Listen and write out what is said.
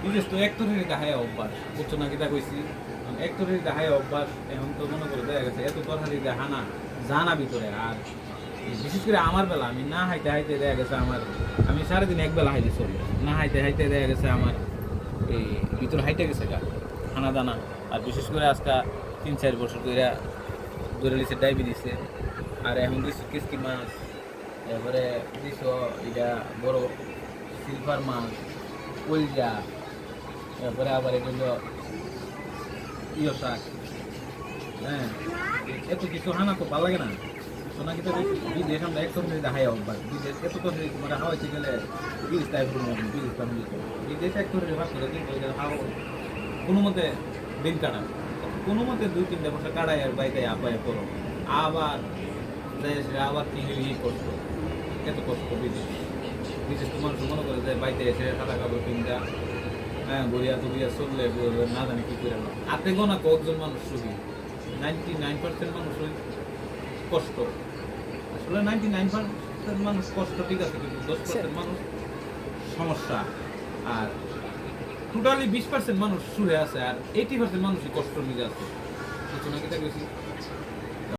বিশেষ তো একটরের গায়ে অভ্যাস বুঝছো না কিতা কইছি একটরের গায়ে অভ্যাস এখন তো মনে করে দেখা গেছে এত তরহারি দেখা না জানা ভিতরে আর বিশেষ করে আমার বেলা আমি না হাইতে হাইতে দেখা গেছে আমার আমি সারাদিন এক বেলা হাইতে চলবে না হাইতে হাইতে দেখা গেছে আমার এই ভিতরে হাইতে গেছে গা খানা দানা আর বিশেষ করে আজকে 3-4 বছর ধরে লিছে ডায়াবেটিসে আর এখন দিচ্ছ কিস্তি মাছ এরপরে দিচ্ছ এটা বড় সিলভার মাছ কলজা এরপরে আবার এগুলো ইয় শাক হ্যাঁ এত কিছু হানা তো ভালো লাগে না সোনা কিন্তু বিদেশ আমরা এক ধরনের দেখাই অভ্যাস বিদেশ এত ধরনের মানে হাওয়াইতে গেলে 30 টাকা করে বিদেশ ফ্যামিলি বিদেশ এক ধরনের ভাগ করে কিন্তু হাওয়া কোনো মতে দিন কাটা কোনো মতে 2-3 বছর কাটাই আর বাইকে আপায় করো আবার দেশে আবার কি কষ্ট এত কষ্ট বিদেশ বিশেষ তো মানুষ মনে করে যে বাইতে এসে সাদা কাপড় কিনটা হ্যাঁ গড়িয়া তুলিয়া চললে না জানি কি করে হাতে গোনা কয়েকজন মানুষ সুখী 99% মানুষ কষ্ট আসলে 99% মানুষ কষ্ট ঠিক আছে কিন্তু 10% মানুষ সমস্যা আর টোটালি 20% মানুষ সুখে আছে আর 80% মানুষই কষ্ট নিয়ে আছে কিছু না কিটা বেশি